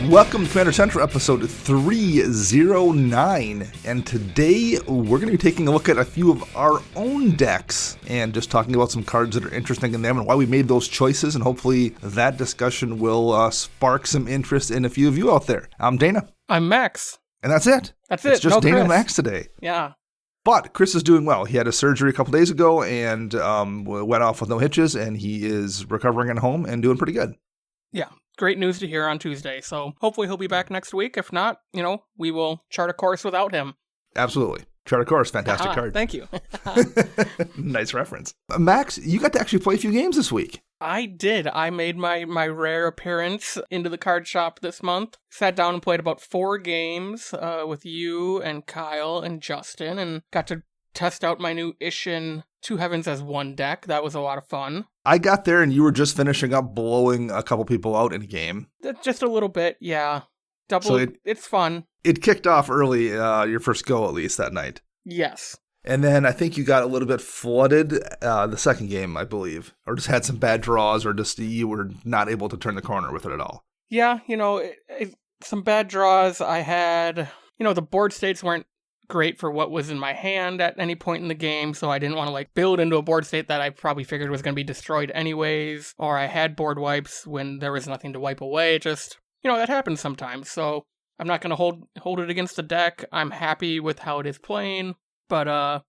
Welcome to Commander Central episode 309, and today we're going to be taking a look at a few of our own decks and just talking about some cards that are interesting in them and why we made those choices, and hopefully that discussion will spark some interest in a few of you out there. I'm Dana. I'm Max. And that's it. That's it. It's just no Dana Chris. and Max today. Yeah. But Chris is doing well. He had a surgery a couple days ago and went off with no hitches, and he is recovering at home and doing pretty good. Yeah. Great news to hear on Tuesday. So hopefully he'll be back next week. If not, we will chart a course without him. Absolutely. Chart a course. Fantastic card. Thank you. Nice reference. Max, you got to actually play a few games this week. I did. I made my rare appearance into the card shop this month. Sat down and played about 4 games with you and Kyle and Justin, and got to test out my new Ishin Two Heavens as One deck. That was a lot of fun. I got there and you were just finishing up blowing a couple people out in a game. Just a little bit, yeah. It's fun. It kicked off early, your first go at least that night. Yes. And then I think you got a little bit flooded the second game, I believe. Or just had some bad draws, or just you were not able to turn the corner with it at all. Yeah, some bad draws. I had, the board states weren't great for what was in my hand at any point in the game, so I didn't want to build into a board state that I probably figured was going to be destroyed anyways, or I had board wipes when there was nothing to wipe away. Just, that happens sometimes, so I'm not going to hold it against the deck. I'm happy with how it is playing, but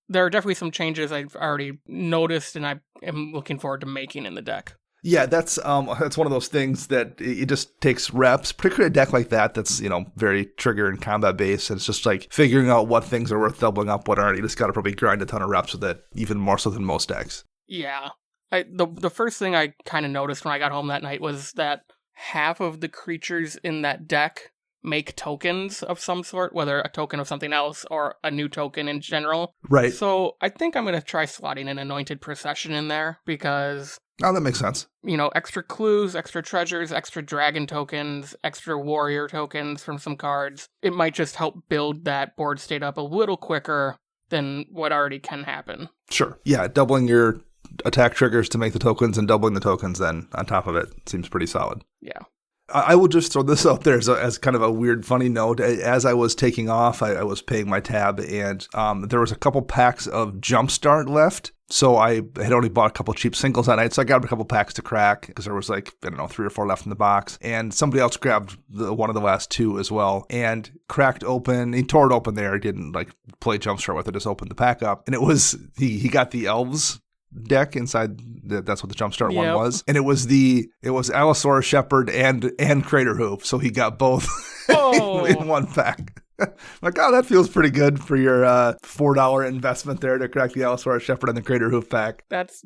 there are definitely some changes I've already noticed and I am looking forward to making in the deck. Yeah, that's one of those things that it just takes reps, particularly a deck like that that's, very trigger and combat based. And it's just figuring out what things are worth doubling up, what aren't. You just got to probably grind a ton of reps with it, even more so than most decks. Yeah. The first thing I kind of noticed when I got home that night was that half of the creatures in that deck make tokens of some sort, whether a token of something else or a new token in general. Right. So I think I'm going to try slotting an Anointed Procession in there because... Oh, that makes sense. Extra clues, extra treasures, extra dragon tokens, extra warrior tokens from some cards. It might just help build that board state up a little quicker than what already can happen. Sure. Yeah, doubling your attack triggers to make the tokens and doubling the tokens then on top of it seems pretty solid. Yeah. I will just throw this out there as kind of a weird, funny note. As I was taking off, I was paying my tab, and there was a couple packs of Jumpstart left. So I had only bought a couple cheap singles that night, so I grabbed a couple packs to crack because there was 3 or 4 left in the box. And somebody else grabbed one of the last 2 as well and cracked open. He tore it open there. He didn't play Jumpstart with it, just opened the pack up. And it was, he got the Elves deck inside. That's what the Jumpstart one was, and it was Allosaurus Shepherd and Crater Hoof, so he got both in one pack. That feels pretty good for your $4 investment there to crack the Allosaurus Shepherd and the Crater Hoof pack. That's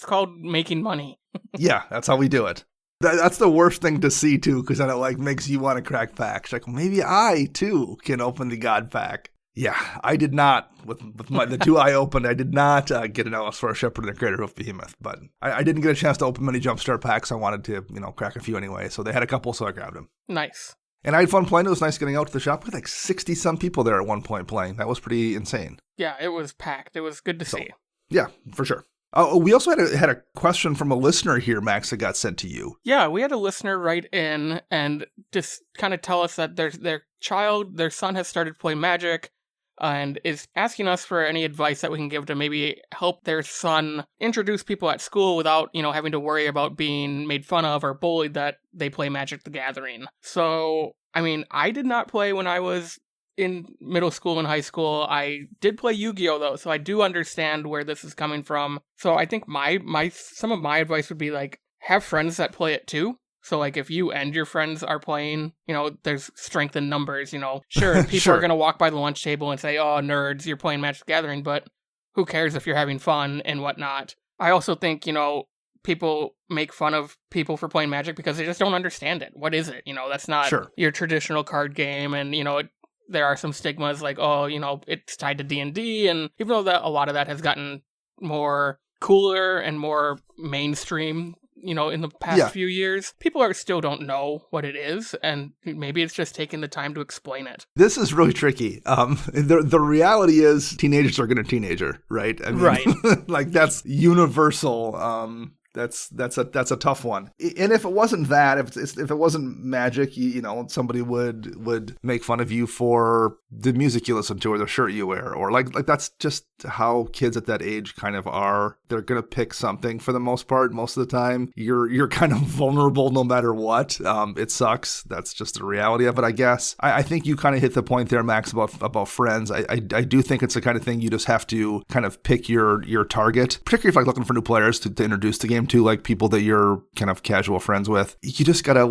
called making money. Yeah, that's how we do it. That's the worst thing to see too, because then it makes you want to crack packs. Maybe I too can open the God pack. Yeah, I did not, with the 2 I opened, I did not get an Allosaurus Shepherd and a Crater Hoof Behemoth, but I didn't get a chance to open many Jumpstart packs. I wanted to, crack a few anyway, so they had a couple, so I grabbed them. Nice. And I had fun playing. It was nice getting out to the shop. We had 60-some people there at one point playing. That was pretty insane. Yeah, it was packed. It was good to see. Yeah, for sure. We also had a question from a listener here, Max, that got sent to you. Yeah, we had a listener write in and just kind of tell us that their son has started playing Magic, and is asking us for any advice that we can give to maybe help their son introduce people at school without, having to worry about being made fun of or bullied that they play Magic the Gathering. So, I did not play when I was in middle school and high school. I did play Yu-Gi-Oh! Though, so I do understand where this is coming from. So I think some of my advice would be, have friends that play it too. So, if you and your friends are playing, there's strength in numbers, Sure, people Sure. are going to walk by the lunch table and say, oh, nerds, you're playing Magic the Gathering, but who cares if you're having fun and whatnot? I also think, people make fun of people for playing Magic because they just don't understand it. What is it? That's not your traditional card game, and, there are some stigmas it's tied to D&D, and even though a lot of that has gotten more cooler and more mainstream, in the past few years, people still don't know what it is, and maybe it's just taking the time to explain it. This is really tricky. The reality is teenagers are going to teenager, right? Right. That's universal. That's a tough one. And if it wasn't that, if it wasn't magic, somebody would make fun of you for the music you listen to or the shirt you wear, or like that's just how kids at that age kind of are. They're gonna pick something for the most part. Most of the time, you're kind of vulnerable no matter what. It sucks. That's just the reality of it, I guess. I think you kind of hit the point there, Max, about friends. I do think it's the kind of thing you just have to kind of pick your target, particularly if looking for new players to introduce the game to, like people that you're kind of casual friends with. You just gotta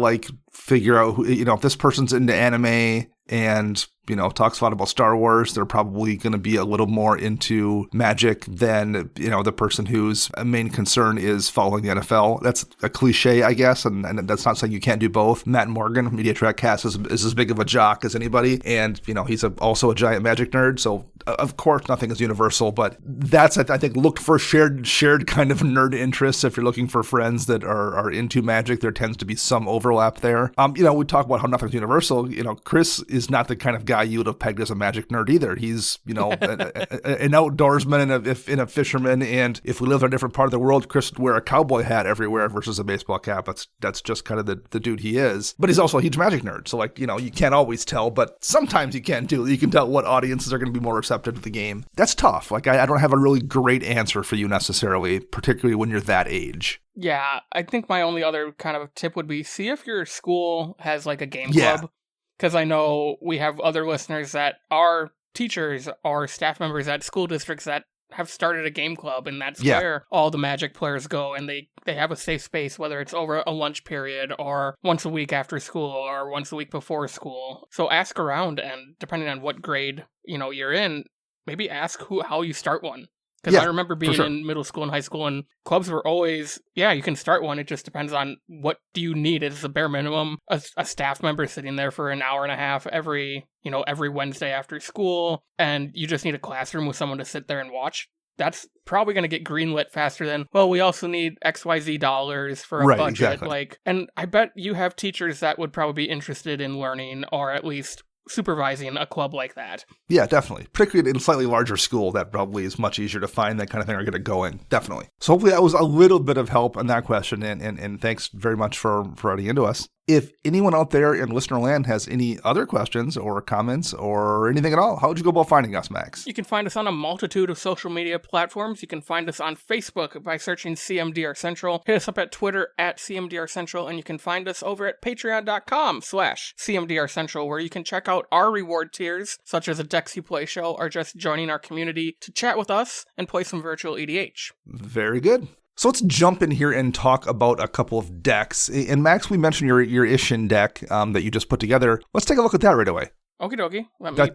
figure out who, if this person's into anime and talks a lot about Star Wars, they're probably going to be a little more into Magic than the person whose main concern is following the NFL. That's a cliche, I guess, and that's not saying you can't do both. Matt Morgan, Media Track Cast, is as big of a jock as anybody, and he's also a giant Magic nerd. So of course, nothing is universal, but that's, I think, look for shared kind of nerd interests. If you're looking for friends that are into Magic, there tends to be some overlap there. We talk about how nothing's universal. Chris is not the kind of guy you would have pegged as a Magic nerd either. He's, an outdoorsman and a fisherman. And if we lived in a different part of the world, Chris would wear a cowboy hat everywhere versus a baseball cap. That's just kind of the dude he is. But he's also a huge Magic nerd. So you can't always tell, but sometimes you can too. You can tell what audiences are going to be more receptive to the game. That's tough. I don't have a really great answer for you necessarily, particularly when you're that age. Yeah, I think my only other kind of tip would be see if your school has a game club. Because I know we have other listeners that are teachers or staff members at school districts that have started a game club, and that's where all the Magic players go, and they have a safe space, whether it's over a lunch period or once a week after school or once a week before school. So ask around, and depending on what grade you're in, maybe ask how you start one. Because I remember being in middle school and high school, and clubs were always, you can start one. It just depends on what do you need. It's the bare minimum. A staff member sitting there for an hour and a half every Wednesday after school, and you just need a classroom with someone to sit there and watch. That's probably going to get greenlit faster than, we also need XYZ dollars for a budget. Exactly. And I bet you have teachers that would probably be interested in learning, or at least supervising a club like that. Yeah, definitely. Particularly in a slightly larger school, that probably is much easier to find that kind of thing or get it going. Definitely. So hopefully that was a little bit of help on that question, and thanks very much for writing into us. If anyone out there in listener land has any other questions or comments or anything at all, how would you go about finding us, Max? You can find us on a multitude of social media platforms. You can find us on Facebook by searching CMDR Central. Hit us up at Twitter at CMDR Central, and you can find us over at patreon.com/CMDR Central, where you can check out our reward tiers, such as a Decks You Play show, or just joining our community to chat with us and play some virtual EDH. Very good. So let's jump in here and talk about a couple of decks. And Max, we mentioned your Ishin deck that you just put together. Let's take a look at that right away. Okie dokie.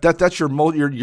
That's your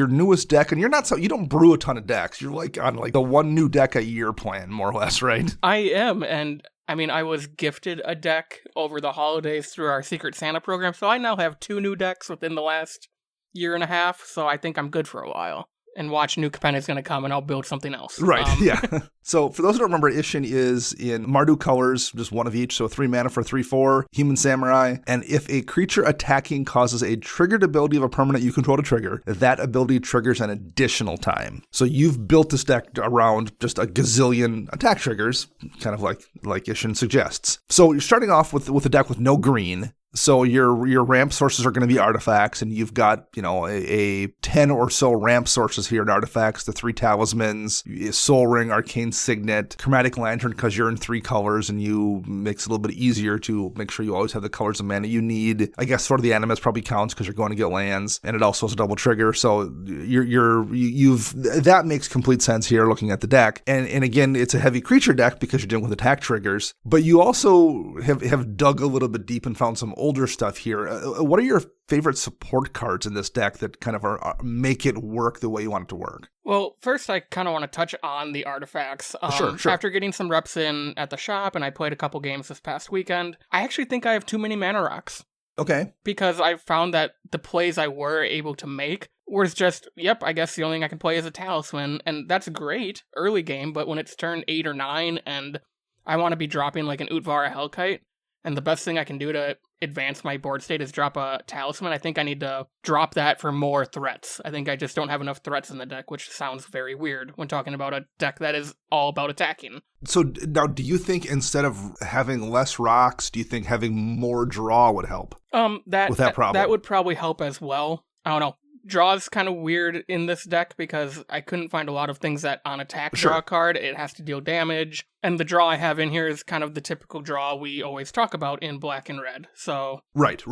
newest deck, and you don't brew a ton of decks. You're on the one new deck a year plan, more or less, right? I am, and I was gifted a deck over the holidays through our Secret Santa program, so I now have 2 new decks within the last year and a half, so I think I'm good for a while. And watch New Capenna is going to come, and I'll build something else. Right, yeah. So for those who don't remember, Ishin is in Mardu colors, just one of each, so 3 mana for 3/4, Human Samurai. And if a creature attacking causes a triggered ability of a permanent you control to trigger, that ability triggers an additional time. So you've built this deck around just a gazillion attack triggers, kind of like Ishin suggests. So you're starting off with a deck with no green. So your ramp sources are going to be artifacts, and you've got, a 10 or so ramp sources here in artifacts, the 3 talismans, Soul Ring, Arcane Signet, Chromatic Lantern, because you're in 3 colors, and you makes it a little bit easier to make sure you always have the colors of mana you need. I guess Sword of the Animus probably counts because you're going to get lands, and it also has a double trigger. So that makes complete sense here looking at the deck. And again, it's a heavy creature deck because you're dealing with attack triggers, but you also have dug a little bit deep and found some older stuff here. What are your favorite support cards in this deck that kind of make it work the way you want it to work? Well, first I kind of want to touch on the artifacts. Sure. After getting some reps in at the shop, and I played a couple games this past weekend, I actually think I have too many mana rocks. Okay. Because I found that the plays I were able to make was just, I guess the only thing I can play is a talisman, and that's great early game, but when it's turn 8 or 9 and I want to be dropping like an Utvara Hellkite, and the best thing I can do to advance my board state is drop a talisman. I think I need to drop that for more threats. I think I just don't have enough threats in the deck, which sounds very weird when talking about a deck that is all about attacking. So now, do you think instead of having less rocks, do you think having more draw would help? With that problem? That would probably help as well. I don't know. Draw is kind of weird in this deck because I couldn't find a lot of things that on attack draw a card. It has to deal damage. And the draw I have in here is kind of the typical draw we always talk about in black and red. So Right.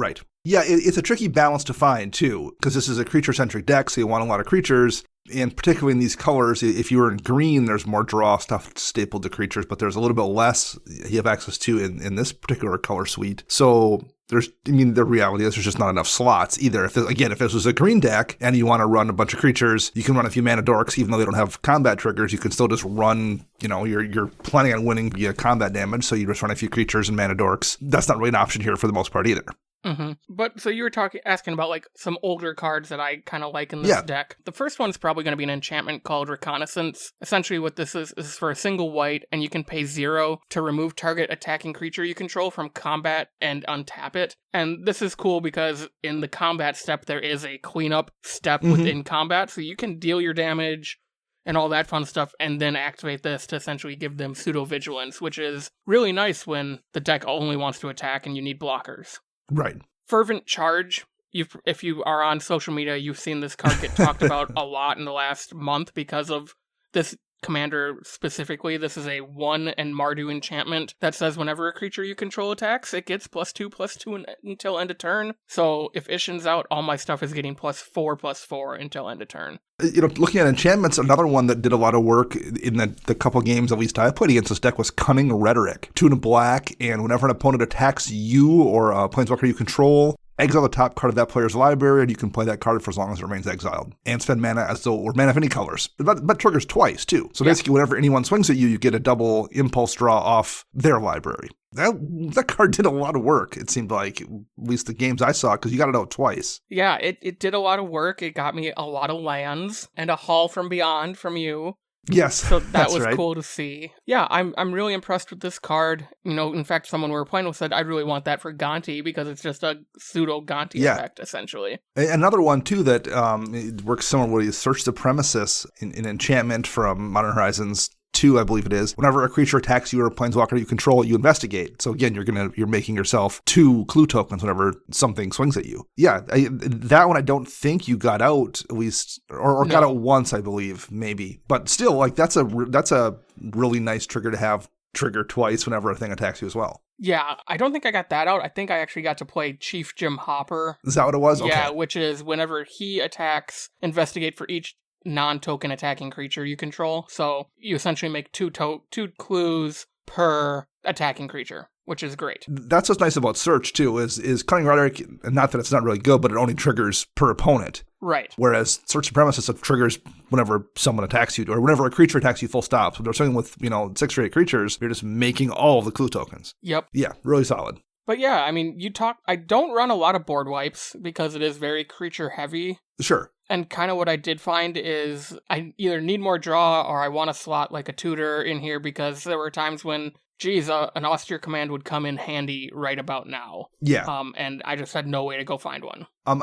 Yeah, it's a tricky balance to find, too, because this is a creature-centric deck, so you want a lot of creatures. And particularly in these colors, if you were in green, there's more draw stuff stapled to creatures, but there's a little bit less you have access to in this particular color suite. So the reality is there's just not enough slots either. If this was a green deck and you want to run a bunch of creatures, you can run a few mana dorks, even though they don't have combat triggers. You can still just run, you're planning on winning via combat damage, so you just run a few creatures and mana dorks. That's not really an option here for the most part either. Mm-hmm. But so you were asking about like some older cards that I kind of like in this deck. The first one's probably going to be an enchantment called Reconnaissance. Essentially what this is for a single white, and you can pay 0 to remove target attacking creature you control from combat and untap it. And this is cool because in the combat step there is a cleanup step within combat, so you can deal your damage and all that fun stuff, and then activate this to essentially give them pseudo-vigilance, which is really nice when the deck only wants to attack and you need blockers. Right. Fervent Charge. If you are on social media, you've seen this card get talked about a lot in the last month because of this commander specifically. This is a 1 and Mardu enchantment that says whenever a creature you control attacks, it gets +2/+2 until end of turn. So if Ishin's out, all my stuff is getting +4/+4 until end of turn. Looking at enchantments, another one that did a lot of work in the couple games at least I played against this deck was Cunning Rhetoric. 2 and a black, and whenever an opponent attacks you or a planeswalker you control, exile the top card of that player's library, and you can play that card for as long as it remains exiled. And spend mana or mana of any colors. That triggers twice, too. So basically, whenever anyone swings at you, you get a double impulse draw off their library. That card did a lot of work, it seemed like, at least the games I saw, because you got it out twice. Yeah, it did a lot of work. It got me a lot of lands and a Haul from Beyond from you. Yes, so that was right. Cool to see. Yeah, I'm really impressed with this card. In fact, someone we were playing with said, I'd really want that for Gonti because it's just a pseudo Gonti effect, essentially. Another one, too, that it works similarly is Search Supremacist, in enchantment from Modern Horizons 2, I believe it is. Whenever a creature attacks you or a planeswalker you control, you investigate. So again, you're making yourself 2 clue tokens whenever something swings at you. Yeah, that one I don't think you got out, at least, or got out once, I believe, maybe. But still, like that's a really nice trigger to have trigger twice whenever a thing attacks you as well. Yeah, I don't think I got that out. I think I actually got to play Chief Jim Hopper. Is that what it was? Yeah, okay. Which is whenever he attacks, investigate for each non-token attacking creature you control. So you essentially make 2 clues per attacking creature, which is great. That's what's nice about Search, too, is Cunning Rhetoric, not that it's not really good, but it only triggers per opponent. Right. Whereas Search Supremacist triggers whenever someone attacks you, or whenever a creature attacks you full stop. So they're swinging with, 6 or 8 creatures, you're just making all of the clue tokens. Yep. Yeah, really solid. But yeah, I mean, I don't run a lot of board wipes because it is very creature heavy. Sure. And kind of what I did find is I either need more draw or I want to slot like a tutor in here because there were times when, an austere command would come in handy right about now. Yeah. And I just had no way to go find one. I've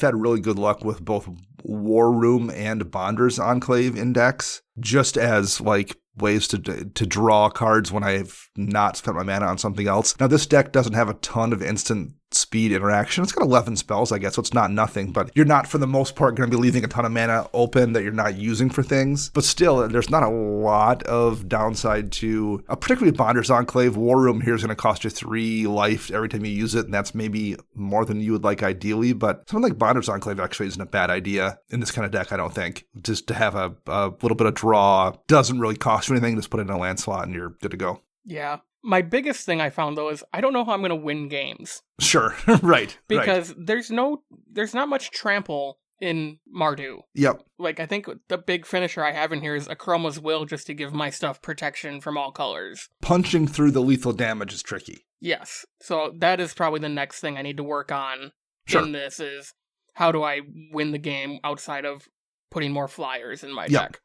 had really good luck with both War Room and Bonder's Enclave index, just as ways to draw cards when I've not spent my mana on something else. Now, this deck doesn't have a ton of instant speed interaction. It's got 11 spells, I guess, so it's not nothing, but you're not, for the most part, going to be leaving a ton of mana open that you're not using for things. But still, there's not a lot of downside to, particularly Bonder's Enclave. War Room here is going to cost you 3 life every time you use it, and that's maybe more than you would like ideally, but something like Bonder's Enclave actually isn't a bad idea in this kind of deck, I don't think. Just to have a little bit of draw doesn't really cost you anything. Just put it in a land slot and you're good to go. Yeah. My biggest thing I found, though, is I don't know how I'm going to win games. Sure, right. Because there's not much trample in Mardu. Yep. I think the big finisher I have in here is Akroma's Will, just to give my stuff protection from all colors. Punching through the lethal damage is tricky. Yes. So that is probably the next thing I need to work on in this is how do I win the game outside of putting more flyers in my deck.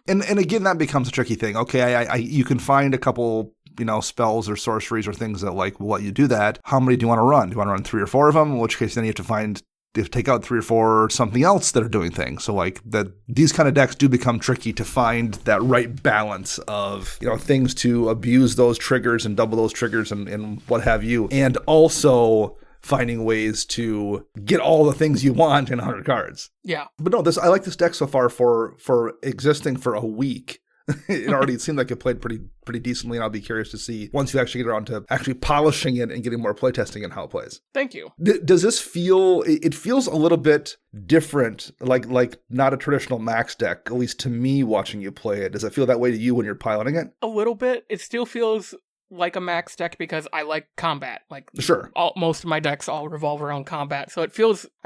And again, that becomes a tricky thing. Okay, you can find a couple spells or sorceries or things that like will let you do that. How many do you want to run? Do you want to run 3 or 4 of them? In which case then you have to take out 3 or 4 something else that are doing things. So like these kind of decks do become tricky to find that right balance of, things to abuse those triggers and double those triggers and what have you. And also finding ways to get all the things you want in 100 cards. Yeah. But no, I like this deck so far for existing for a week. It already seemed like it played pretty decently, and I'll be curious to see once you actually get around to actually polishing it and getting more playtesting and how it plays. Thank you. Does this feel? It feels a little bit different, like not a traditional Max deck, at least to me watching you play it. Does it feel that way to you when you're piloting it? A little bit. It still feels like a Max deck because I like combat. Like sure, most of my decks all revolve around combat, so I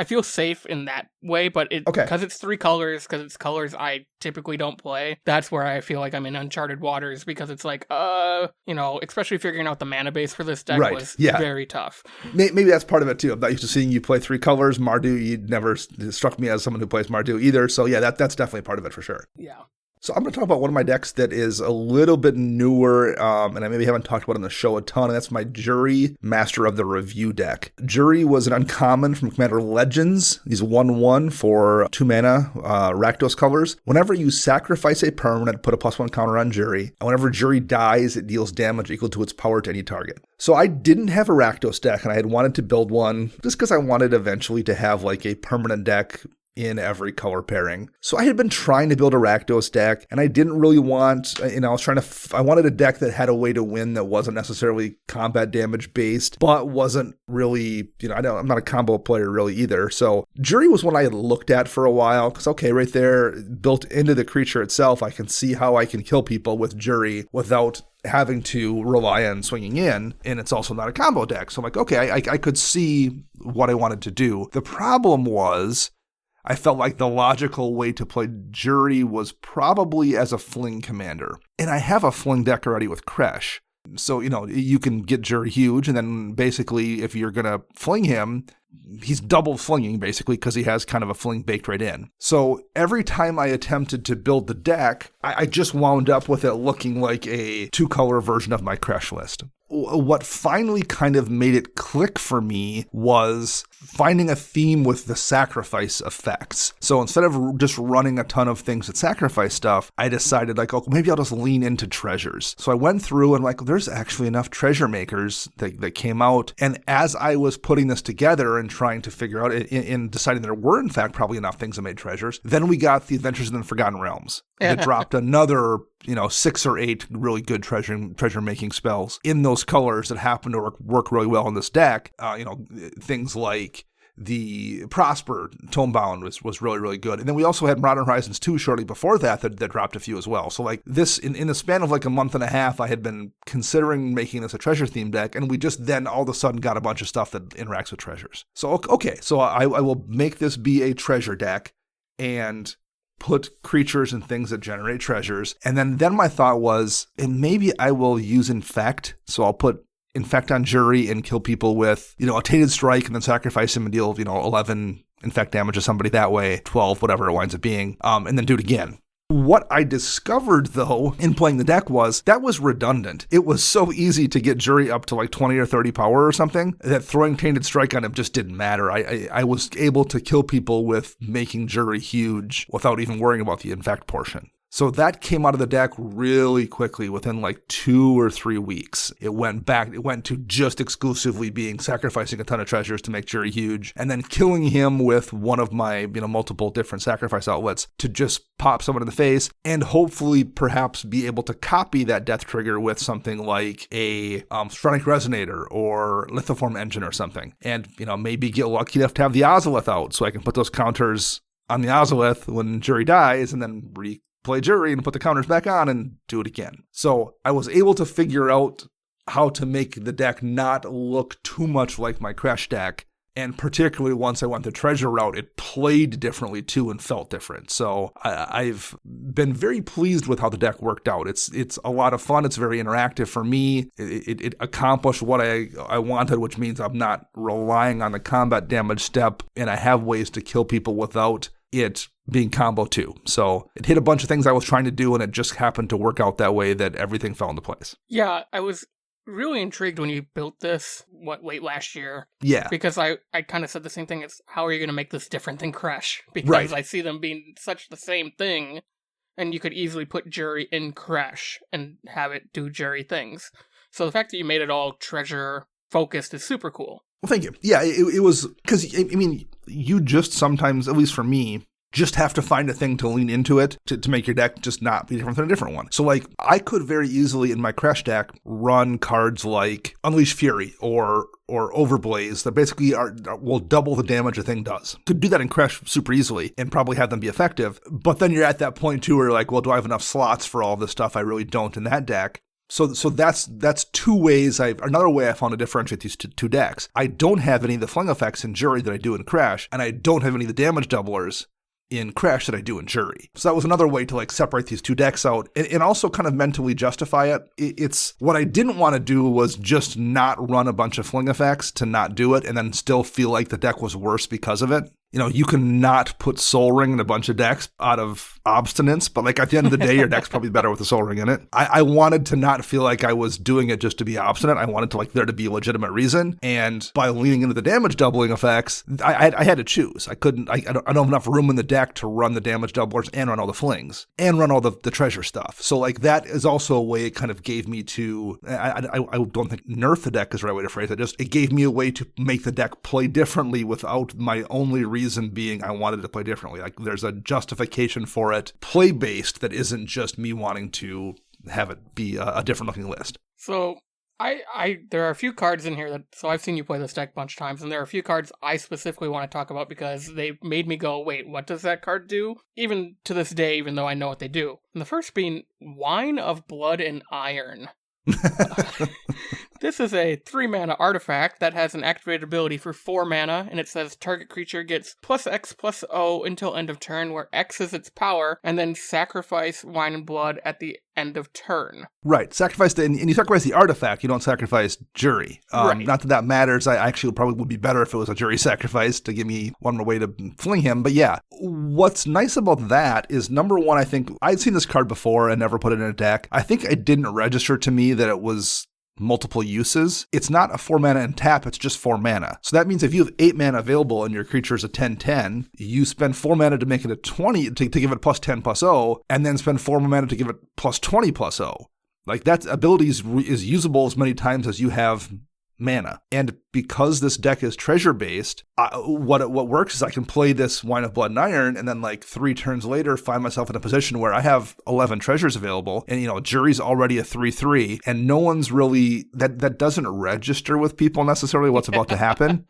feel safe in that way. But because it's 3 colors, because it's colors I typically don't play, that's where I feel like I'm in uncharted waters, because it's like, especially figuring out the mana base for this deck was very tough. Maybe that's part of it too. I'm not used to seeing you play 3 colors. Mardu, you never struck me as someone who plays Mardu either. So yeah, that's definitely part of it for sure. Yeah. So I'm going to talk about one of my decks that is a little bit newer, and I maybe haven't talked about on the show a ton, and that's my Jury Master of the Review deck. Jury was an uncommon from Commander Legends. He's 1/1 for 2 mana, Rakdos colors. Whenever you sacrifice a permanent, put a +1 counter on Jury, and whenever Jury dies, it deals damage equal to its power to any target. So I didn't have a Rakdos deck, and I had wanted to build one just because I wanted eventually to have like a permanent deck in every color pairing. So I had been trying to build a Rakdos deck, and I didn't really want, I wanted a deck that had a way to win that wasn't necessarily combat damage based, but wasn't really, I'm not a combo player really either. So Jury was one I had looked at for a while, because right there, built into the creature itself, I can see how I can kill people with Jury without having to rely on swinging in, and it's also not a combo deck. So I'm like, I could see what I wanted to do. The problem was, I felt like the logical way to play Jury was probably as a fling commander. And I have a fling deck already with Kresh. So, you can get Jury huge, and then basically if you're going to fling him, he's double flinging basically because he has kind of a fling baked right in. So every time I attempted to build the deck, I just wound up with it looking like a 2-color version of my Kresh list. What finally kind of made it click for me was finding a theme with the sacrifice effects. So instead of just running a ton of things that sacrifice stuff, I decided maybe I'll just lean into treasures. So I went through and there's actually enough treasure makers that came out. And as I was putting this together and trying to figure out in deciding there were in fact probably enough things that made treasures, then we got the Adventures in the Forgotten Realms. That dropped another 6 or 8 really good treasure making spells in those colors that happen to work really well in this deck. Things like the Prosper Tomebound was really, really good. And then we also had Modern Horizons 2 shortly before that dropped a few as well. So this, in the span of a month and a half, I had been considering making this a treasure themed deck, and we just then all of a sudden got a bunch of stuff that interacts with treasures. So, so I will make this be a treasure deck and put creatures and things that generate treasures. And then my thought was, and maybe I will use Infect. So I'll put Infect on Jury and kill people with, a Tainted Strike, and then sacrifice him and deal, 11 Infect damage to somebody that way, 12, whatever it winds up being, and then do it again. What I discovered, though, in playing the deck was that was redundant. It was so easy to get Jury up to 20 or 30 power or something that throwing Tainted Strike on him just didn't matter. I was able to kill people with making Jury huge without even worrying about the Infect portion. So that came out of the deck really quickly within 2 or 3 weeks. It went to just exclusively being sacrificing a ton of treasures to make Jury huge, and then killing him with one of my multiple different sacrifice outlets to just pop someone in the face, and hopefully perhaps be able to copy that death trigger with something like a Stronic Resonator or Lithoform Engine or something. And maybe get lucky enough to have the Ozolith out so I can put those counters on the Ozolith when Jury dies, and then play Jury and put the counters back on and do it again. So I was able to figure out how to make the deck not look too much like my Kresh deck. And particularly once I went the treasure route, it played differently too and felt different. So I've been very pleased with how the deck worked out. It's a lot of fun. It's very interactive for me. It accomplished what I wanted, which means I'm not relying on the combat damage step, and I have ways to kill people without it being combo 2. So it hit a bunch of things I was trying to do, and it just happened to work out that way that everything fell into place. Yeah, I was really intrigued when you built this, late last year. Yeah. Because I kind of said the same thing as, how are you going to make this different than Crash? Because Right. I see them being such the same thing, and you could easily put Jury in Crash and have it do Jury things. So the fact that you made it all treasure-focused is super cool. Well, thank you. Yeah, it was, because, I mean, you just sometimes, at least for me, just have to find a thing to lean into it to make your deck just not be different than a different one. So, like, I could very easily, in my Crash deck, run cards like Unleash Fury or Overblaze that basically will double the damage a thing does. Could do that in Crash super easily and probably have them be effective. But then you're at that point, too, where you're like, well, do I have enough slots for all this stuff? I really don't in that deck. So that's two ways. Another way I found to differentiate these two decks. I don't have any of the fling effects in Jury that I do in Crash, and I don't have any of the damage doublers in Crash that I do in Jury. So that was another way to like separate these two decks out and also kind of mentally justify it. It's what I didn't want to do was just not run a bunch of fling effects to not do it and then still feel like the deck was worse because of it. You know, you can not put Soul Ring in a bunch of decks out of obstinance, but like at the end of the day, your deck's probably better with the Soul Ring in it. I wanted to not feel like I was doing it just to be obstinate. I wanted to like there to be a legitimate reason. And by leaning into the damage doubling effects, I had to choose. I don't have enough room in the deck to run the damage doublers and run all the flings and run all the treasure stuff. So like that is also a way it kind of gave me to, I don't think nerf the deck is the right way to phrase it. It gave me a way to make the deck play differently without my only reason being I wanted to play differently. Like there's a justification for it, play based, that isn't just me wanting to have it be a different looking list. So there are a few cards in here so I've seen you play this deck a bunch of times, and there are a few cards I specifically want to talk about because they made me go, wait, what does that card do? Even to this day, even though I know what they do. And the first being Wine of Blood and Iron. This is a 3-mana artifact that has an activated ability for 4 mana, and it says target creature gets +X/+O until end of turn, where X is its power, and then sacrifice Wine and Blood at the end of turn. Right. And you sacrifice the artifact, you don't sacrifice Jury. Right. Not that matters. I actually probably would be better if it was a Jury sacrifice to give me one more way to fling him. But yeah, what's nice about that is, number one, I think I'd seen this card before and never put it in a deck. I think it didn't register to me that it was multiple uses. It's not a 4 mana and tap, it's just 4 mana. So that means if you have 8 mana available and your creature is a 10/10, you spend 4 mana to make it a 20, to give it +10/+0, and then spend 4 mana to give it +20/+0. Like that ability is usable as many times as you have mana. And because this deck is treasure based, what works is I can play this Wine of Blood and Iron, and then like 3 turns later find myself in a position where I have 11 treasures available, and Jury's already a 3/3, and no one's really that doesn't register with people necessarily what's about to happen.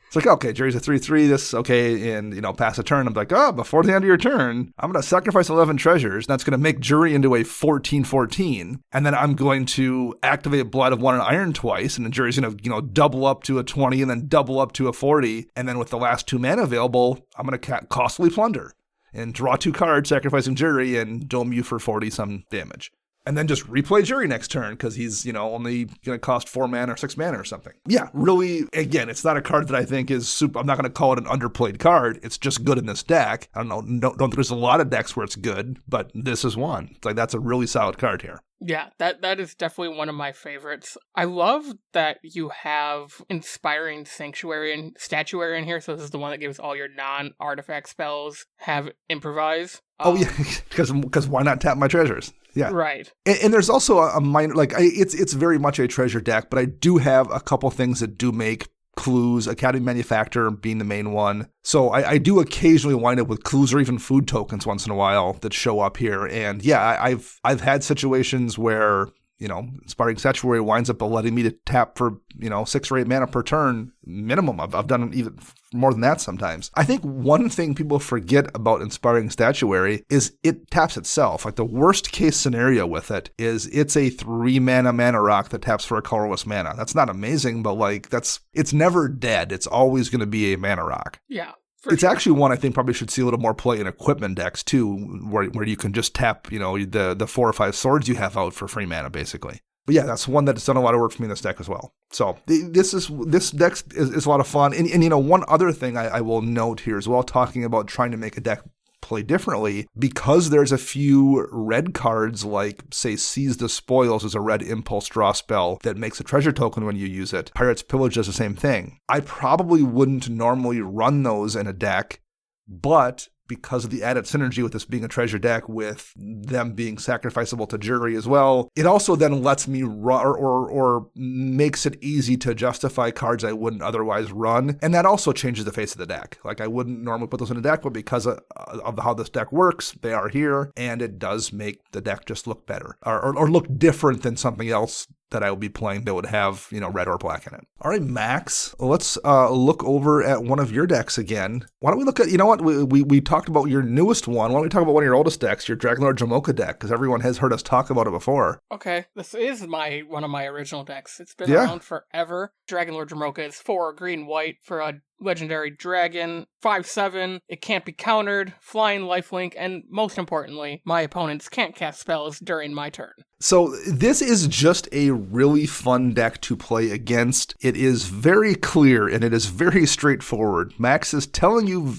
It's like, okay, Jury's a 3/3, this, okay, and, pass a turn. I'm like, before the end of your turn, I'm going to sacrifice 11 treasures, and that's going to make Jury into a 14/14, and then I'm going to activate Blood of One and Iron twice, and then Jury's going to, double up to a 20, and then double up to a 40, and then with the last 2 mana available, I'm going to costly plunder, and draw 2 cards, sacrificing Jury, and dome you for 40-some damage. And then just replay Jury next turn because he's, only going to cost 4 mana or 6 mana or something. Yeah, really, again, it's not a card that I think is super. I'm not going to call it an underplayed card. It's just good in this deck. I don't know. Don't think there's a lot of decks where it's good, but this is one. It's like, that's a really solid card here. Yeah, that is definitely one of my favorites. I love that you have Inspiring Sanctuary and Statuary in here, so this is the one that gives all your non-artifact spells have Improvise. Oh, yeah, because why not tap my treasures? Yeah. Right. And there's also a minor, it's very much a treasure deck, but I do have a couple things that do make clues, Academy Manufacturer being the main one. So I do occasionally wind up with clues or even food tokens once in a while that show up here. And yeah, I've had situations where, Inspiring Statuary winds up letting me to tap for, 6 or 8 mana per turn minimum. I've done even more than that sometimes. I think one thing people forget about Inspiring Statuary is it taps itself. Like the worst case scenario with it is it's a 3 mana rock that taps for a colorless mana. That's not amazing, but it's never dead. It's always going to be a mana rock. Yeah. It's actually one I think probably should see a little more play in equipment decks too, where you can just tap, the 4 or 5 swords you have out for free mana basically. But yeah, that's one that's done a lot of work for me in this deck as well. So this deck is a lot of fun. And one other thing I will note here as well, talking about trying to make a deck play differently because there's a few red cards like, say, Seize the Spoils is a red impulse draw spell that makes a treasure token when you use it. Pirate's Pillage does the same thing. I probably wouldn't normally run those in a deck, but because of the added synergy with this being a treasure deck with them being sacrificable to jury as well, it also then lets me run or makes it easy to justify cards I wouldn't otherwise run. And that also changes the face of the deck. Like I wouldn't normally put those in a deck, but because of how this deck works, they are here, and it does make the deck just look better or look different than something else that I would be playing that would have, red or black in it. All right, Max, let's look over at one of your decks again. Why don't we look at, we talked about your newest one. Why don't we talk about one of your oldest decks, your Dragonlord Jamoka deck, because everyone has heard us talk about it before. Okay, this is one of my original decks. It's been around forever. Dragonlord Jamoka is 4 green-white for a legendary dragon, 5/7, it can't be countered, flying lifelink, and most importantly, my opponents can't cast spells during my turn. So this is just a really fun deck to play against. It is very clear and it is very straightforward. Max is telling you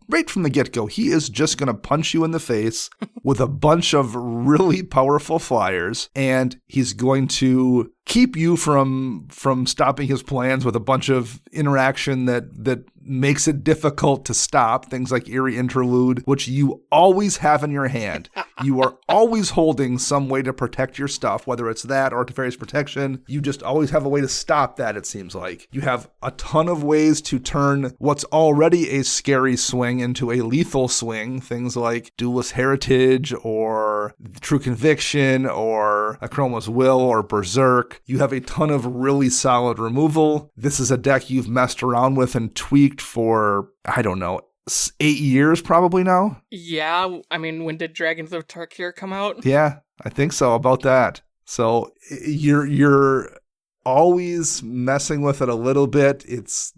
right from the get-go, he is just going to punch you in the face with a bunch of really powerful flyers, and he's going to keep you from stopping his plans with a bunch of interaction that makes it difficult to stop. Things like Eerie Interlude, which you always have in your hand. You are always holding some way to protect your stuff, whether it's that or Teferi's Protection. You just always have a way to stop that, it seems like. You have a ton of ways to turn what's already a scary swing into a lethal swing. Things like Duelist Heritage or True Conviction or Akroma's Will or Berserk. You have a ton of really solid removal. This is a deck you've messed around with and tweaked for, 8 years probably now? Yeah, I mean, when did Dragons of Tarkir come out? Yeah, I think so, about that. So you're always messing with it a little bit. It's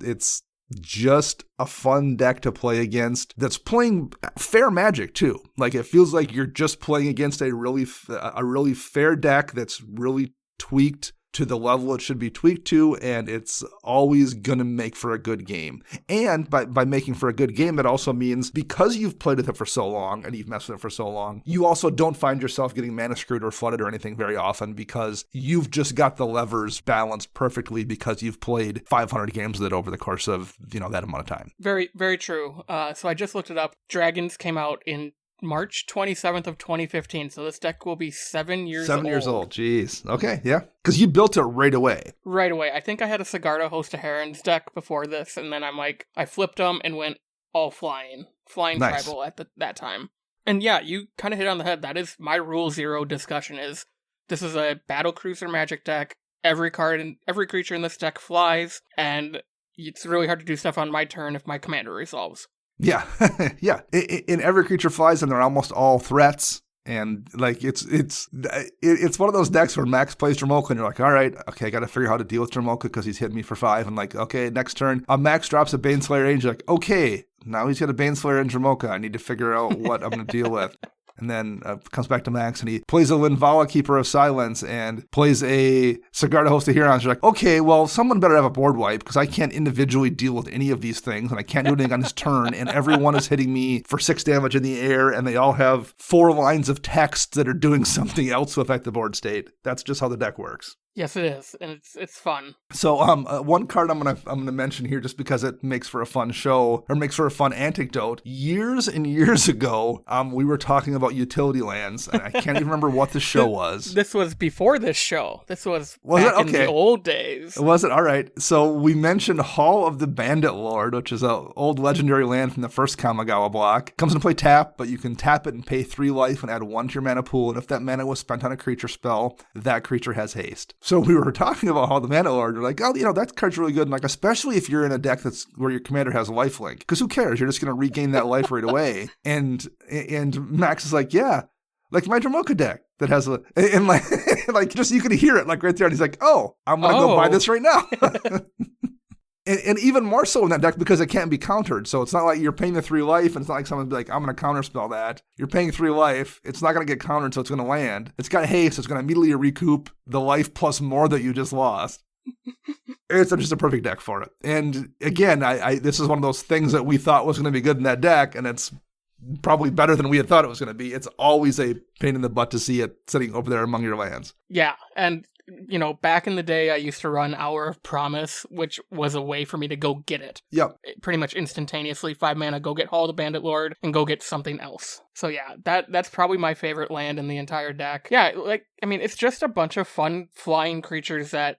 just a fun deck to play against that's playing fair Magic too. Like it feels like you're just playing against a really fair deck that's really tweaked to the level it should be tweaked to, and it's always going to make for a good game. And by making for a good game, that also means because you've played with it for so long and you've messed with it for so long, you also don't find yourself getting mana screwed or flooded or anything very often because you've just got the levers balanced perfectly because you've played 500 games with it over the course of, that amount of time. Very, very true. So I just looked it up. Dragons came out in March 27th of 2015, so this deck will be 7 years old. 7 years old, jeez. Okay, yeah. Because you built it right away. Right away. I think I had a Sigarda Host of Herons deck before this, and then I flipped them and went all flying. Flying nice. Tribal at that time. And yeah, you kind of hit on the head. That is my Rule 0 discussion is, this is a Battle Cruiser Magic deck. Every creature in this deck flies, and it's really hard to do stuff on my turn if my commander resolves. Yeah, yeah. In every creature flies, and they're almost all threats. And like it's one of those decks where Max plays Jamoka, and you're like, all right, okay, I got to figure out how to deal with Jamoka because he's hitting me for 5. And like, okay, next turn, Max drops a Baneslayer Angel. Like, okay, now he's got a Baneslayer and Jamoka. I need to figure out what I'm going to deal with. And then comes back to Max, and he plays a Linvala, Keeper of Silence, and plays a Sigarda Host of Herons. You're like, okay, well, someone better have a board wipe, because I can't individually deal with any of these things, and I can't do anything on his turn, and everyone is hitting me for 6 damage in the air, and they all have 4 lines of text that are doing something else to affect the board state. That's just how the deck works. Yes, it is, and it's fun. So, one card I'm gonna mention here, just because it makes for a fun show, or makes for a fun anecdote. Years and years ago, we were talking about utility lands, and I can't even remember what the show was. This was before this show. This was back it? Okay. In the old days. Was it? All right. So we mentioned Hall of the Bandit Lord, which is an old legendary land from the first Kamigawa block. Comes into play tap, but you can tap it and pay 3 life and add 1 to your mana pool. And if that mana was spent on a creature spell, that creature has haste. So we were talking about how the Mana Lord, we're like, oh, that card's really good. And like, especially if you're in a deck that's where your commander has lifelink. Because who cares? You're just going to regain that life right away. And Max is like, yeah, like my Jamoka deck that has and like just you can hear it like right there. And he's like, oh, I'm going to go buy this right now. And even more so in that deck because it can't be countered. So it's not like you're paying the 3 life, and it's not like someone's like, I'm going to counterspell that. You're paying 3 life. It's not going to get countered, so it's going to land. It's got haste, so it's going to immediately recoup the life plus more that you just lost. It's just a perfect deck for it. And again, I this is one of those things that we thought was going to be good in that deck, and it's probably better than we had thought it was going to be. It's always a pain in the butt to see it sitting over there among your lands. Yeah, and back in the day, I used to run Hour of Promise, which was a way for me to go get it. Yep. Pretty much instantaneously, 5 mana, go get Hall of the Bandit Lord, and go get something else. So yeah, that's probably my favorite land in the entire deck. Yeah, it's just a bunch of fun flying creatures that,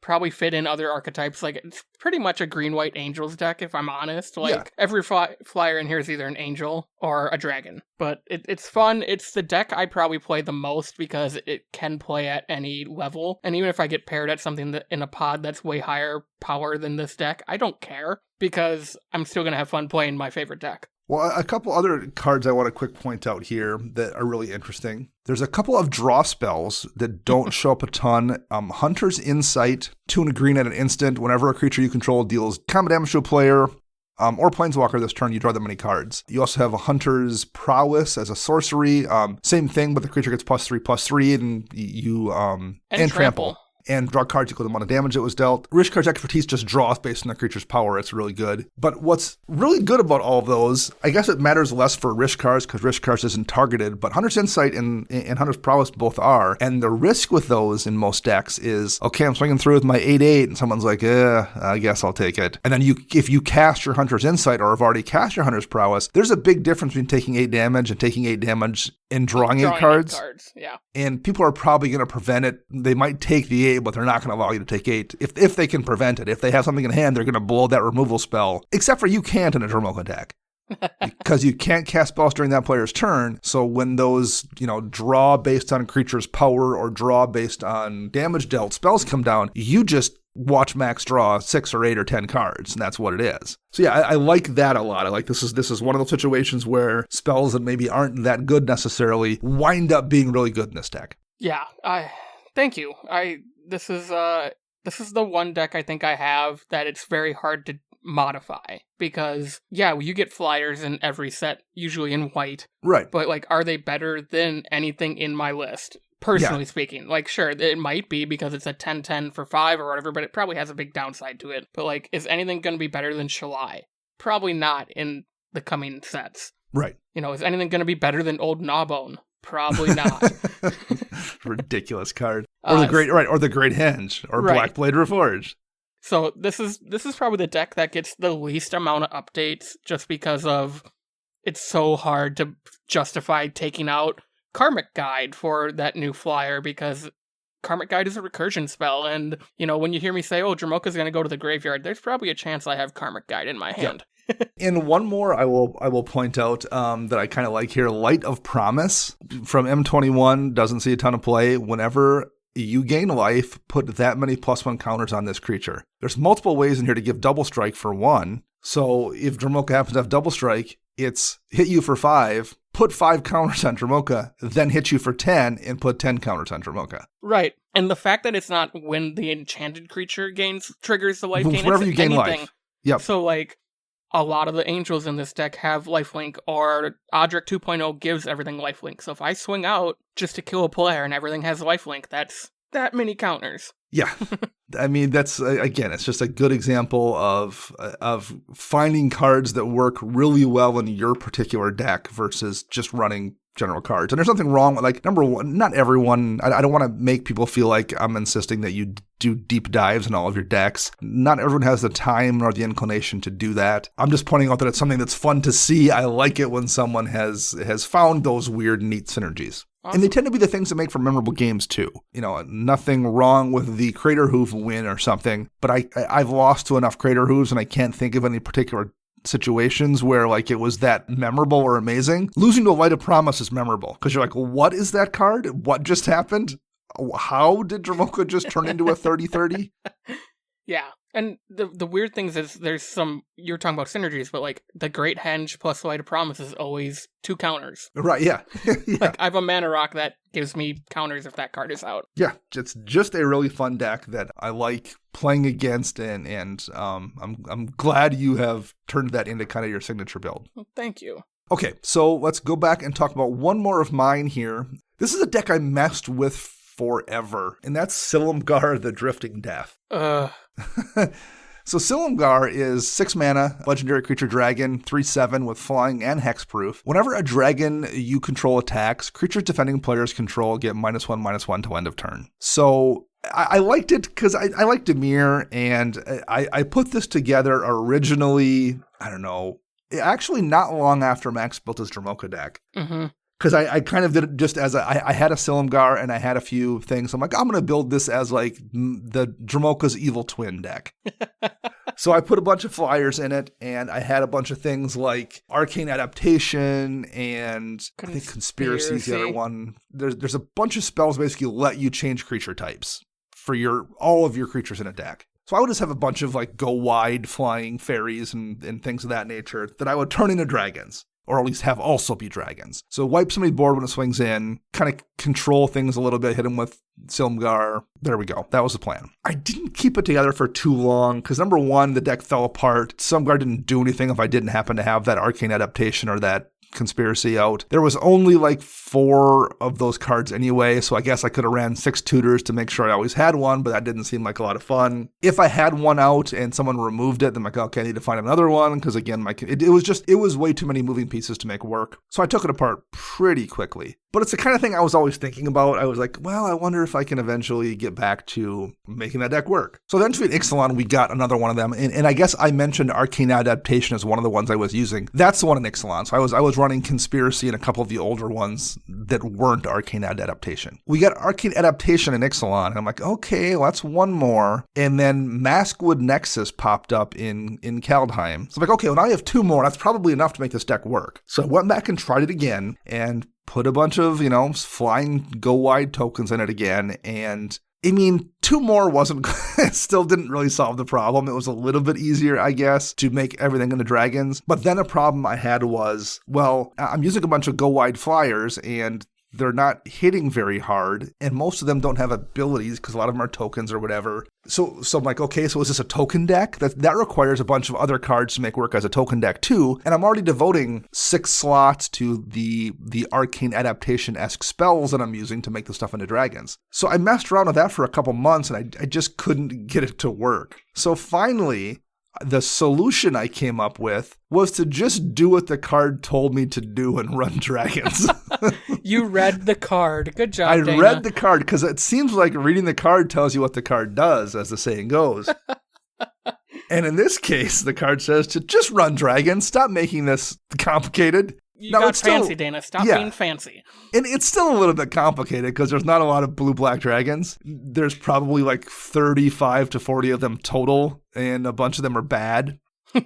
probably fit in other archetypes. Like, it's pretty much a green-white angels deck, if I'm honest. Every flyer in here is either an angel or a dragon. But it's fun. It's the deck I probably play the most because it can play at any level. And even if I get paired at something in a pod that's way higher power than this deck, I don't care because I'm still going to have fun playing my favorite deck. Well, a couple other cards I want to quick point out here that are really interesting. There's a couple of draw spells that don't show up a ton. Hunter's Insight, 2 and a green at an instant. Whenever a creature you control deals combat damage to a player or Planeswalker this turn, you draw that many cards. You also have a Hunter's Prowess as a sorcery. Same thing, but the creature gets +3/+3, and you and trample. And draw cards equal to the amount of damage that was dealt. Rishkar's Expertise just draws based on the creature's power. It's really good. But what's really good about all of those, I guess it matters less for Rishkar's because Rishkar's isn't targeted, but Hunter's Insight and Hunter's Prowess both are. And the risk with those in most decks is, okay, I'm swinging through with my 8/8, and someone's like, I guess I'll take it. And then if you cast your Hunter's Insight or have already cast your Hunter's Prowess, there's a big difference between taking 8 damage and taking 8 damage and drawing 8 cards. Yeah. And people are probably going to prevent it. They might take the 8, but they're not going to allow you to take 8. If they can prevent it. If they have something in hand, they're going to blow that removal spell. Except for you can't in a Dromoka deck. Because you can't cast spells during that player's turn. So when those, draw based on a creature's power or draw based on damage dealt spells come down, you just watch Max draw 6 or 8 or 10 cards, and that's what it is. So yeah, I like that a lot. I like this is one of those situations where spells that maybe aren't that good necessarily wind up being really good in this deck. Yeah, thank you. This is the one deck I think I have that it's very hard to modify because you get flyers in every set, usually in white. Right. But are they better than anything in my list? Personally speaking, sure, it might be because it's a 10/10 for 5 or whatever, but it probably has a big downside to it. But is anything going to be better than Shalai? Probably not in the coming sets. Right. Is anything going to be better than Old Gnawbone? Probably not. Ridiculous card. Or the Great Henge or Black Blade Reforged. So this is probably the deck that gets the least amount of updates just because of it's so hard to justify taking out Karmic Guide for that new flyer because Karmic Guide is a recursion spell, and when you hear me say, "Oh, Dromoka's going to go to the graveyard," there's probably a chance I have Karmic Guide in my hand. Yeah. And one more I will point out that I kind of like here, Light of Promise from M21 doesn't see a ton of play. Whenever you gain life, put that many +1 counters on this creature. There's multiple ways in here to give double strike for 1. So if Dromoka happens to have double strike, it's hit you for 5, put 5 counters on Dromoka, then hit you for 10 and put 10 counters on Dromoka. Right. And the fact that it's not when the enchanted creature triggers the life gain. Whenever you gain life. Yep. So a lot of the angels in this deck have lifelink, or Odric 2.0 gives everything lifelink. So if I swing out just to kill a player and everything has lifelink, that's that many counters. Yeah. I mean, that's, again, it's just a good example of finding cards that work really well in your particular deck versus just running general cards. And there's nothing wrong with, number one, not everyone, I don't want to make people feel like I'm insisting that you do deep dives in all of your decks. Not everyone has the time nor the inclination to do that. I'm just pointing out that it's something that's fun to see. I like it when someone has found those weird, neat synergies. Awesome. And they tend to be the things that make for memorable games, too. Nothing wrong with the Crater Hoof win or something, but I've lost to enough Crater Hooves, and I can't think of any particular situations where it was that memorable or amazing. Losing to a Light of Promise is memorable, because you're like, what is that card? What just happened? How did Dromoka just turn into a 30/30? Yeah. And the weird things is there's you're talking about synergies, but the Great Henge plus Light of Promise is always 2 counters. Right, yeah. Yeah. I have a mana rock that gives me counters if that card is out. Yeah, it's just a really fun deck that I like playing against, and I'm glad you have turned that into kind of your signature build. Well, thank you. Okay, so let's go back and talk about one more of mine here. This is a deck I messed with forever, and that's Silumgar the Drifting Death. So Silumgar is 6 mana, legendary creature dragon, 3/7 with flying and hexproof. Whenever a dragon you control attacks, creatures defending players control get -1/-1 till end of turn. So I liked it because I like Dimir, and I put this together originally, I don't know, actually not long after Max built his Dromoka deck. Mm-hmm. Because I kind of did it just as I had a Silumgar and I had a few things. I'm like, I'm going to build this as like the Dromoka's evil twin deck. So I put a bunch of flyers in it, and I had a bunch of things like Arcane Adaptation and I think Conspiracy is the other one. There's a bunch of spells basically let you change creature types for all of your creatures in a deck. So I would just have a bunch of like go wide flying fairies and things of that nature that I would turn into dragons. Or at least have also be dragons. So wipe somebody's board when it swings in, kind of control things a little bit, hit them with Silumgar. There we go. That was the plan. I didn't keep it together for too long because number one, the deck fell apart. Silumgar didn't do anything if I didn't happen to have that Arcane Adaptation or that Conspiracy out. There was only like 4 of those cards anyway, so I guess I could have ran 6 tutors to make sure I always had one, but that didn't seem like a lot of fun. If I had one out and someone removed it, then I'm like, okay, I need to find another one, because again, it was way too many moving pieces to make work. So I took it apart pretty quickly. But it's the kind of thing I was always thinking about. I was like, well, I wonder if I can eventually get back to making that deck work. So eventually at Ixalan, we got another one of them. And I guess I mentioned Arcane Adaptation as one of the ones I was using. That's the one in Ixalan. So I was running Conspiracy and a couple of the older ones that weren't Arcane Adaptation. We got Arcane Adaptation in Ixalan. And I'm like, okay, well, that's one more. And then Maskwood Nexus popped up in Kaldheim. So I'm like, okay, well, now I have 2 more. That's probably enough to make this deck work. So I went back and tried it again and put a bunch of, flying go wide tokens in it again. And I mean, 2 more still didn't really solve the problem. It was a little bit easier, I guess, to make everything into dragons. But then a problem I had was, well, I'm using a bunch of go wide flyers and they're not hitting very hard, and most of them don't have abilities because a lot of them are tokens or whatever. So I'm like, okay, so is this a token deck? That requires a bunch of other cards to make work as a token deck too, and I'm already devoting 6 slots to the Arcane Adaptation-esque spells that I'm using to make the stuff into dragons. So I messed around with that for a couple months, and I just couldn't get it to work. So finally, the solution I came up with was to just do what the card told me to do and run dragons. You read the card. Good job, I Dana. read the card because it seems like reading the card tells you what the card does, as the saying goes. And in this case, the card says to just run dragons. Stop making this complicated. You got fancy, Dana. Stop being fancy. And it's still a little bit complicated because there's not a lot of blue-black dragons. There's probably like 35 to 40 of them total, and a bunch of them are bad. Do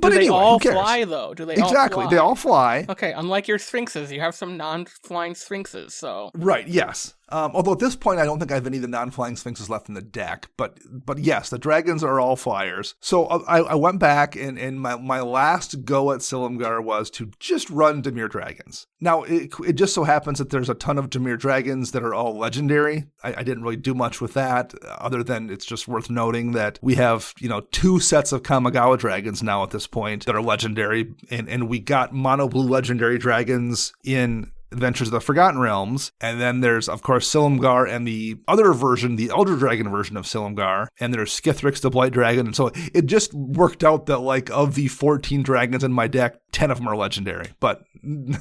they all fly, though? Do they all fly? Exactly. They all fly. Okay, unlike your Sphinxes, you have some non-flying Sphinxes, so... Right, yes. Although at this point, I don't think I have any of the non-flying Sphinxes left in the deck. But yes, the dragons are all flyers. So I went back, and my last go at Silumgar was to just run Dimir dragons. Now, it just so happens that there's a ton of Dimir dragons that are all legendary. I didn't really do much with that, other than it's just worth noting that we have, 2 sets of Kamigawa dragons now at this point that are legendary. And we got mono blue legendary dragons in Adventures of the Forgotten Realms, and then there's, of course, Silumgar and the other version, the Elder Dragon version of Silumgar, and there's Skithrix the Blight Dragon, and so it just worked out that, like, of the 14 dragons in my deck, 10 of them are legendary, but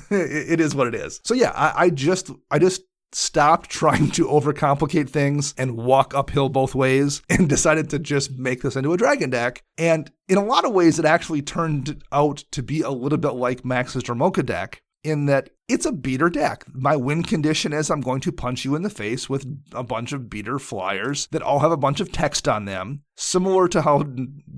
it is what it is. So yeah, I just stopped trying to overcomplicate things and walk uphill both ways and decided to just make this into a dragon deck. And in a lot of ways, it actually turned out to be a little bit like Max's Dromoka deck, in that it's a beater deck. My win condition is I'm going to punch you in the face with a bunch of beater flyers that all have a bunch of text on them, similar to how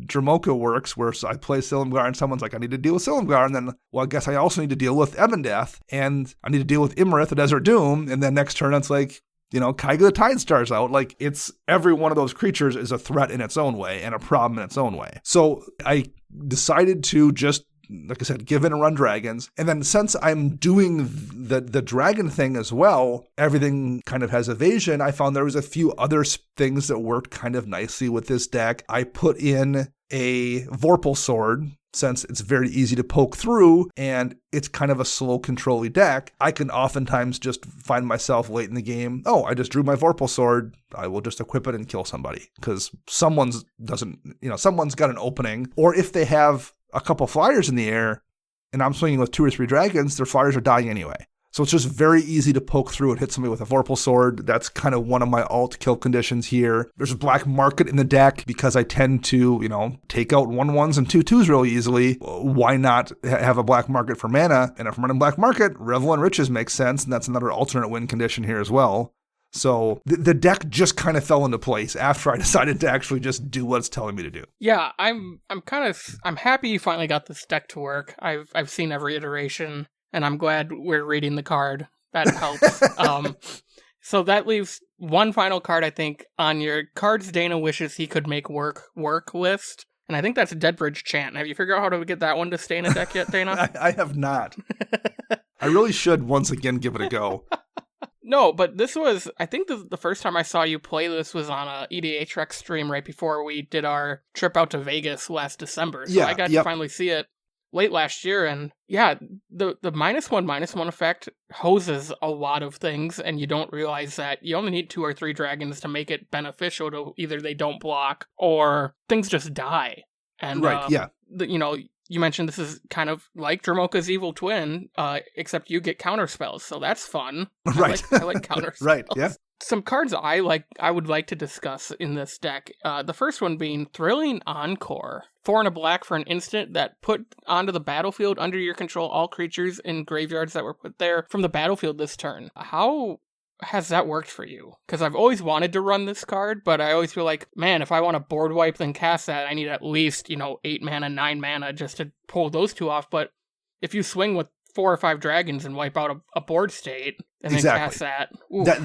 Dromoka works, where I play Silumgar and someone's like, I need to deal with Silumgar, and then, well, I guess I also need to deal with Ebondeath, and I need to deal with Imarith, the Desert Doom, and then next turn it's like, Kaiga the Tide Star's out. Like, it's every one of those creatures is a threat in its own way and a problem in its own way. So I decided to just, like I said, give in and run dragons. And then since I'm doing the dragon thing as well, everything kind of has evasion. I found there was a few other things that worked kind of nicely with this deck. I put in a Vorpal Sword since it's very easy to poke through and it's kind of a slow control-y deck, I can oftentimes just find myself late in the game, oh, I just drew my Vorpal Sword, I will just equip it and kill somebody, because someone's got an opening, or if they have a couple flyers in the air and I'm swinging with 2 or 3 dragons, their flyers are dying anyway. So it's just very easy to poke through and hit somebody with a Vorpal Sword. That's kind of one of my alt kill conditions here. There's a black market in the deck because I tend to, take out 1/1s and 2/2s really easily. Why not have a black market for mana? And if I'm running black market, Revel and Riches makes sense, and that's another alternate win condition here as well. So the deck just kind of fell into place after I decided to actually just do what it's telling me to do. Yeah, I'm happy you finally got this deck to work. I've seen every iteration. And I'm glad we're reading the card. That helps. So that leaves one final card, I think, on your cards Dana wishes he could make work list. And I think that's Deadbridge Chant. Have you figured out how to get that one to stay in a deck yet, Dana? I have not. I really should once again give it a go. No, but this was, I think the first time I saw you play this was on a EDHREX stream right before we did our trip out to Vegas last December. So I got to finally see it late last year, and yeah, the -1/-1 effect hoses a lot of things, and you don't realize that you only need 2 or 3 dragons to make it beneficial to either they don't block or things just die. And right, yeah. You mentioned this is kind of like Dramoka's evil twin, except you get counter spells, so that's fun. Right. I like counter spells. Right, yeah. Some cards I would like to discuss in this deck. The first one being Thrilling Encore. 4 and a black for an instant that put onto the battlefield under your control all creatures in graveyards that were put there from the battlefield this turn. How has that worked for you? Because I've always wanted to run this card, but I always feel like, man, if I want to board wipe then cast that, I need at least, 8 mana, 9 mana just to pull those 2 off. But if you swing with 4 or 5 dragons and wipe out a board state and then cast that.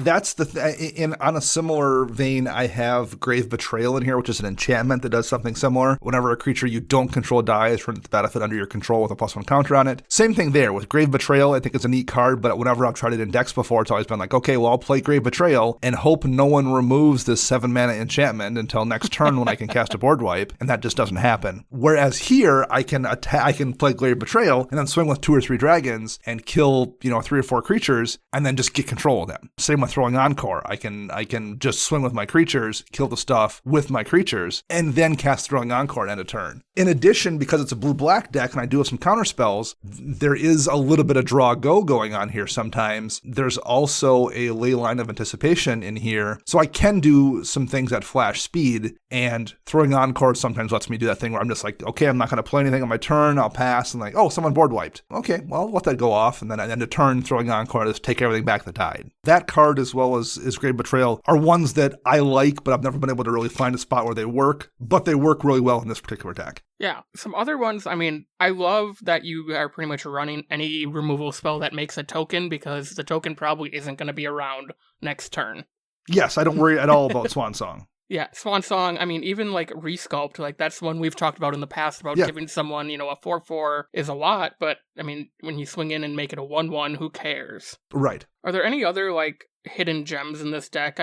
That's the on a similar vein, I have Grave Betrayal in here, which is an enchantment that does something similar. Whenever a creature you don't control dies, turn the battlefield under your control with a +1 counter on it. Same thing there with Grave Betrayal. I think it's a neat card, but whenever I've tried it in decks before, it's always been like, okay, well, I'll play Grave Betrayal and hope no one removes this 7 mana enchantment until next turn when I can cast a board wipe, and that just doesn't happen. Whereas here, I can play Grave Betrayal and then swing with 2 or 3 dragons and kill 3 or 4 creatures and then just get control of them. Same with Throwing Encore. I can just swing with my creatures, kill the stuff with my creatures, and then cast Throwing Encore at end of turn. In addition, because it's a blue-black deck and I do have some counter spells, there is a little bit of draw-go going on here sometimes. There's also a Leyline of Anticipation in here, so I can do some things at flash speed, and Throwing Encore sometimes lets me do that thing where I'm just like, okay, I'm not going to play anything on my turn, I'll pass, and like, oh, someone board wiped. Okay, well, I'll let that go off, and then at end of turn, Throwing Encore, just take everything back the tide. That card, as well as Grave Betrayal, are ones that I like, but I've never been able to really find a spot where they work, but they work really well in this particular deck. Yeah, some other ones, I love that you are pretty much running any removal spell that makes a token, because the token probably isn't going to be around next turn. Yes, I don't worry at all about Swan Song. Yeah, Swan Song, even like Resculpt, like that's one we've talked about in the past about giving someone, a 4/4 is a lot, but when you swing in and make it a 1/1, who cares? Right. Are there any other like hidden gems in this deck?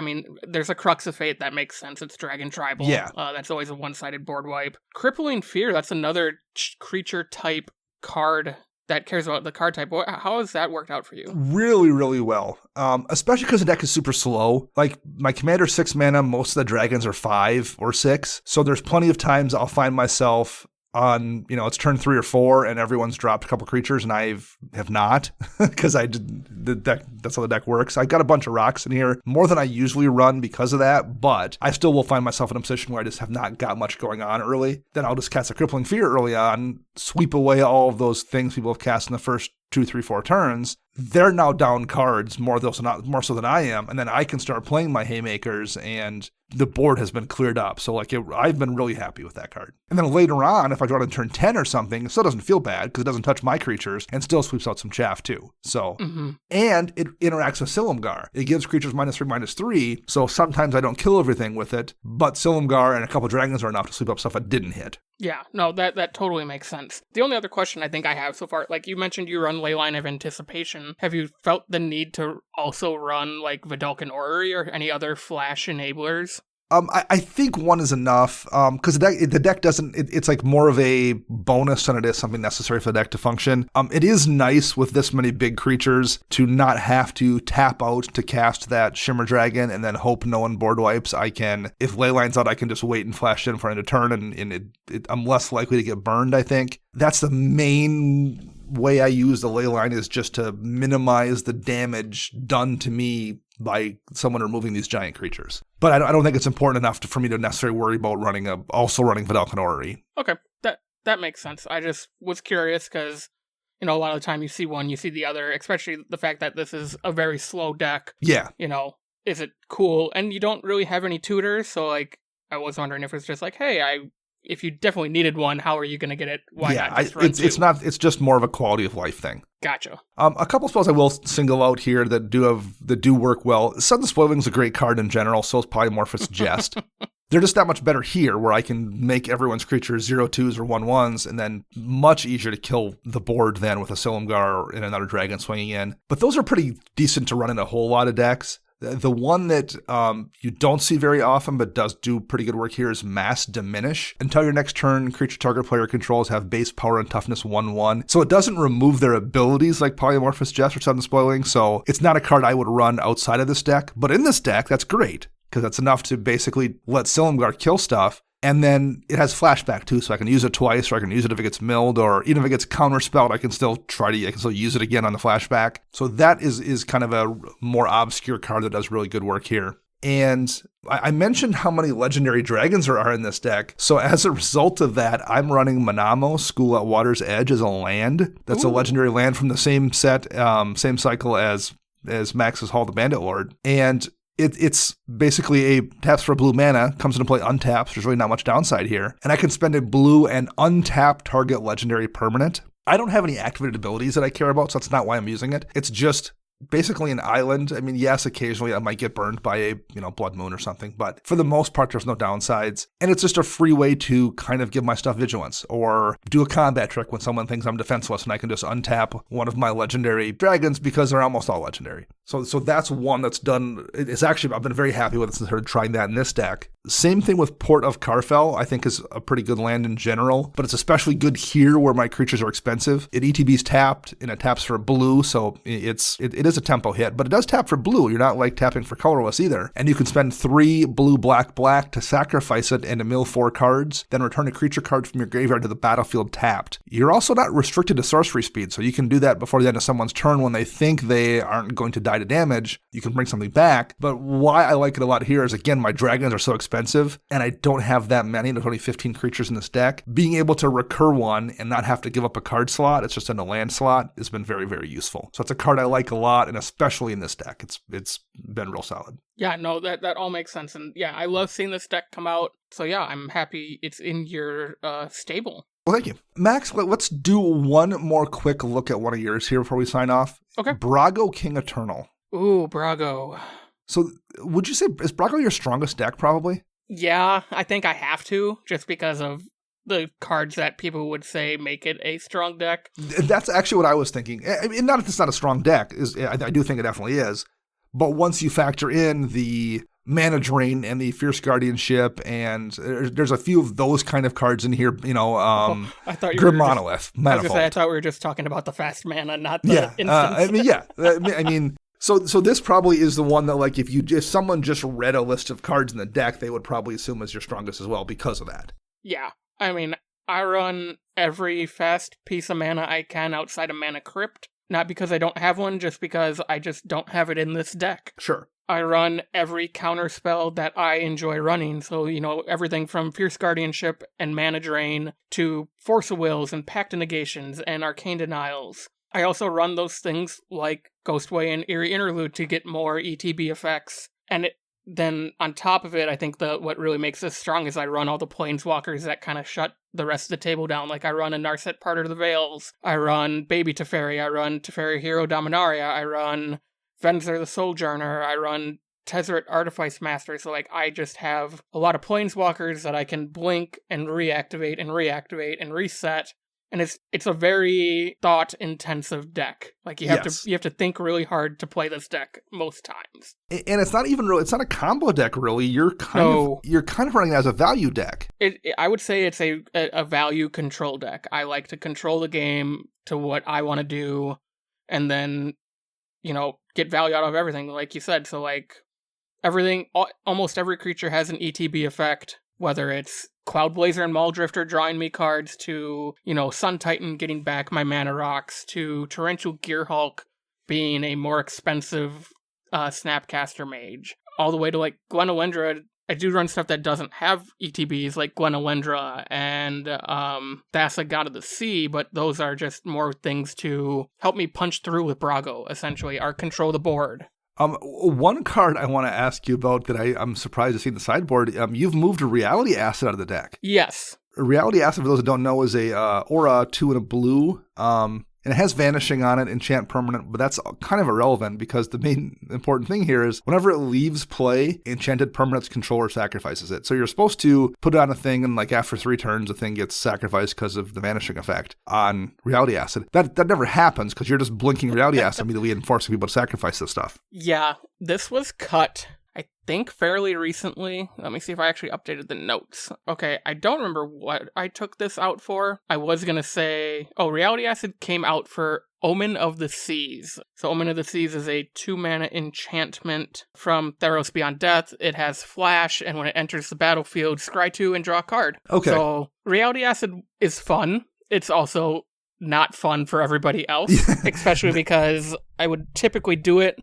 There's a Crux of Fate, that makes sense. It's Dragon Tribal. Yeah. That's always a one-sided board wipe. Crippling Fear, that's another creature type card that cares about the card type. How has that worked out for you? Really, really well. Especially because the deck is super slow. Like, my commander's 6 mana, most of the dragons are 5 or 6. So there's plenty of times I'll find myself on, it's turn 3 or 4 and everyone's dropped a couple creatures and I have not, because that's how the deck works. I've got a bunch of rocks in here, more than I usually run because of that, but I still will find myself in a position where I just have not got much going on early. Then I'll just cast a Crippling Fear early on, sweep away all of those things people have cast in the first 2, 3, 4 turns. They're now down cards more so than I am, and then I can start playing my haymakers, and the board has been cleared up. So I've been really happy with that card. And then later on, if I draw it in turn 10 or something, it still doesn't feel bad because it doesn't touch my creatures and still sweeps out some chaff too. So, And it interacts with Silumgar. It gives creatures -3/-3. So sometimes I don't kill everything with it, but Silumgar and a couple dragons are enough to sweep up stuff I didn't hit. Yeah, no, that totally makes sense. The only other question I think I have so far, like you mentioned you run Leyline of Anticipation. Have you felt the need to also run like Vidalcan Orrery or any other flash enablers? I think one is enough, because the deck doesn't, it's like more of a bonus than it is something necessary for the deck to function. It is nice with this many big creatures to not have to tap out to cast that Shimmer Dragon and then hope no one board wipes. If Leyline's out, I can just wait and flash in for end of turn, and I'm less likely to get burned, I think. That's the main way I use the Leyline, is just to minimize the damage done to me by someone removing these giant creatures. But I don't think it's important enough for me to necessarily worry about also running Vedalken Orrery. Okay, that makes sense. I just was curious because, a lot of the time you see one, you see the other, especially the fact that this is a very slow deck. Yeah. Is it cool? And you don't really have any tutors, so, I was wondering if it's just hey, if you definitely needed one, how are you going to get it? Why not just run two? It's just more of a quality of life thing. Gotcha. A couple spells I will single out here that do work well. Sudden Spoiling is a great card in general, so is Polymorphous Jest. They're just that much better here, where I can make everyone's creatures 0/2s or 1/1s, and then much easier to kill the board than with a Silumgar and another dragon swinging in. But those are pretty decent to run in a whole lot of decks. The one that you don't see very often but does do pretty good work here is Mass Diminish. Until your next turn, creature target player controls have base power and toughness 1/1. So it doesn't remove their abilities like Polymorphous Jest or Sudden Spoiling, so it's not a card I would run outside of this deck. But in this deck, that's great, because that's enough to basically let Silumgar kill stuff. And then it has flashback too, so I can use it twice, or I can use it if it gets milled, or even if it gets counterspelled, I can still use it again on the flashback. So that is kind of a more obscure card that does really good work here. And I mentioned how many legendary dragons there are in this deck. So as a result of that, I'm running Manamo, School at Water's Edge, as a land. That's a legendary land from the same set, same cycle as Max's Hall the Bandit Lord. And it's basically taps for a blue mana, comes into play untapped. There's really not much downside here. And I can spend a blue and untap target legendary permanent. I don't have any activated abilities that I care about, so that's not why I'm using it. It's just basically an island. I mean, yes, occasionally I might get burned by a, Blood Moon or something, but for the most part, there's no downsides. And it's just a free way to kind of give my stuff vigilance, or do a combat trick when someone thinks I'm defenseless, and I can just untap one of my legendary dragons because they're almost all legendary. So that's one that's done. It's actually, I've been very happy with it since I started trying that in this deck. Same thing with Port of Carfell, I think is a pretty good land in general, but it's especially good here where my creatures are expensive. It ETB's tapped, and it taps for blue, so it is a tempo hit, but it does tap for blue. You're not tapping for colorless either. And you can spend 3 blue, black to sacrifice it and to mill 4 cards, then return a creature card from your graveyard to the battlefield tapped. You're also not restricted to sorcery speed, so you can do that before the end of someone's turn when they think they aren't going to die to damage. You can bring something back. But why I like it a lot here is, again, my dragons are so expensive, and I don't have that many. There's only 15 creatures in this deck. Being able to recur one and not have to give up a card slot, it's just in a land slot, has been very, very useful. So it's a card I like a lot, and especially in this deck, it's been real solid. Yeah, no, that all makes sense. And yeah, I love seeing this deck come out. So yeah, I'm happy it's in your stable. Well, thank you. Max, let's do one more quick look at one of yours here before we sign off. Okay. Brago King Eternal. Ooh, Brago. So would you say, is Brago your strongest deck probably? Yeah, I think I have to, just because of the cards that people would say make it a strong deck. That's actually what I was thinking. I mean, not that it's not a strong deck. I do think it definitely is. But once you factor in the Mana Drain and the Fierce Guardianship, and there's a few of those kind of cards in here, I thought you Grim were Monolith, Manifold. I thought we were just talking about the fast mana, not the instants. So this probably is the one that, if someone just read a list of cards in the deck, they would probably assume is your strongest as well because of that. Yeah. I mean, I run every fast piece of mana I can outside of Mana Crypt. Not because I don't have one, just because I just don't have it in this deck. Sure. I run every counter spell that I enjoy running. So, everything from Fierce Guardianship and Mana Drain to Force of Wills and Pact of Negations and Arcane Denials. I also run those things like Ghostway and Eerie Interlude to get more ETB effects. And then on top of it, I think what really makes this strong is I run all the Planeswalkers that kind of shut the rest of the table down. Like I run a Narset Part of the Veils, I run Baby Teferi, I run Teferi Hero Dominaria, I run Venzer the Sojourner, I run Tezzeret Artifice Master. So I just have a lot of Planeswalkers that I can blink and reactivate and reset. And it's a very thought-intensive deck. Like you have to think really hard to play this deck most times. And it's not even it's not a combo deck really. You're kind of running it as a value deck. I would say it's a value control deck. I like to control the game to what I want to do, and then get value out of everything, like you said. So like everything, almost every creature has an ETB effect, whether it's Cloudblazer and Mauldrifter drawing me cards, to, Sun Titan getting back my mana rocks, to Torrential Gearhulk being a more expensive Snapcaster Mage, all the way to like Gwenolendra. I do run stuff that doesn't have ETBs, like Gwenolendra and Thassa, God of the Sea, but those are just more things to help me punch through with Brago, essentially, or control the board. One card I want to ask you about that I'm surprised to see in the sideboard, you've moved a Reality Acid out of the deck. Yes. A Reality Acid, for those that don't know, is a aura 2 and a blue, and it has Vanishing on it, enchant permanent, but that's kind of irrelevant because the main important thing here is whenever it leaves play, enchanted permanent's controller sacrifices it. So you're supposed to put it on a thing, and like after 3 turns, the thing gets sacrificed because of the Vanishing effect on Reality Acid. That never happens because you're just blinking Reality Acid immediately and forcing people to sacrifice this stuff. Yeah, this was cut, I think, fairly recently. Let me see if I actually updated the notes. Okay, I don't remember what I took this out for. I was going to say, Reality Acid came out for Omen of the Seas. So Omen of the Seas is a 2-mana enchantment from Theros Beyond Death. It has flash, and when it enters the battlefield, scry 2 and draw a card. Okay. So Reality Acid is fun. It's also not fun for everybody else, especially because I would typically do it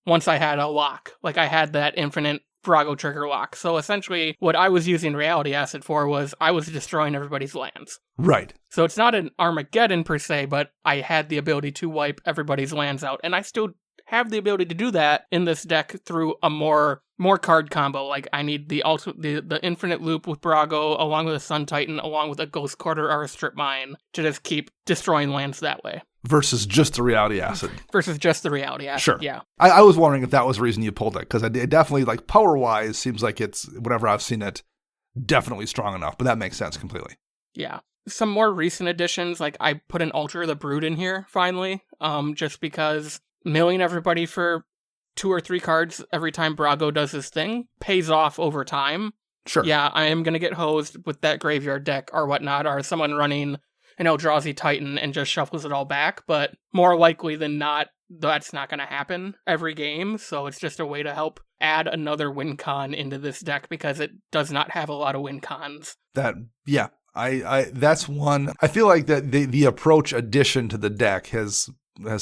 once I had a lock. Like I had that infinite Brago trigger lock. So essentially what I was using Reality Acid for was I was destroying everybody's lands. Right. So it's not an Armageddon per se, but I had the ability to wipe everybody's lands out. And I still have the ability to do that in this deck through a more card combo. Like I need the infinite loop with Brago, along with a Sun Titan, along with a Ghost Quarter or a Strip Mine, to just keep destroying lands that way. Versus just the Reality Acid. Versus just the Reality Acid, sure. Yeah. I was wondering if that was the reason you pulled it, because it definitely, like, power-wise, seems like it's, whenever I've seen it, definitely strong enough, but that makes sense completely. Yeah. Some more recent additions, like I put an Alter the Brood in here, finally, just because milling everybody for 2 or 3 cards every time Brago does his thing pays off over time. Sure. Yeah, I am going to get hosed with that graveyard deck or whatnot, or someone running an Eldrazi Titan and just shuffles it all back, but more likely than not, that's not going to happen every game, so it's just a way to help add another win con into this deck because it does not have a lot of win cons. That's one. I feel like that the approach addition to the deck has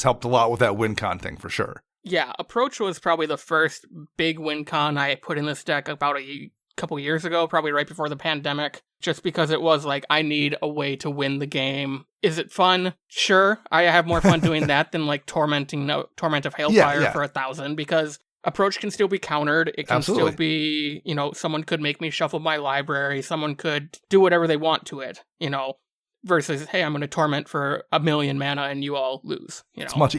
helped a lot with that win con thing for sure. Yeah, approach was probably the first big win con I put in this deck about a couple years ago, probably right before the pandemic, just because it was like, I need a way to win the game. Is it fun? Sure. I have more fun doing that than like Torment of Hailfire for 1,000, because approach can still be countered. It can still be, someone could make me shuffle my library. Someone could do whatever they want to it, versus, hey, I'm going to torment for 1,000,000 mana and you all lose. It's much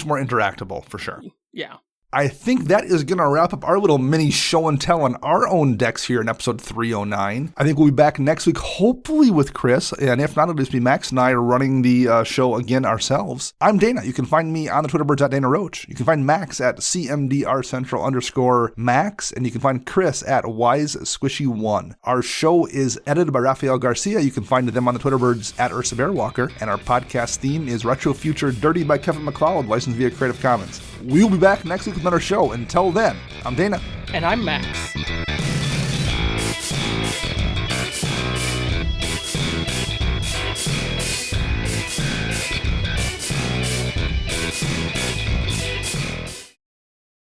more interactable for sure. Yeah. I think that is going to wrap up our little mini show and tell on our own decks here in episode 309. I think we'll be back next week, hopefully with Chris, and if not, it'll just be Max and I running the show again ourselves. I'm Dana. You can find me on the Twitter birds at Dana Roach. You can find Max at CMDRCentral_Max, and you can find Chris at WiseSquishy1. Our show is edited by Rafael Garcia. You can find them on the Twitter birds at Ursa Bearwalker, and our podcast theme is Retro Future Dirty by Kevin MacLeod, licensed via Creative Commons. We'll be back next week with another show. Until then, I'm Dana. And I'm Max.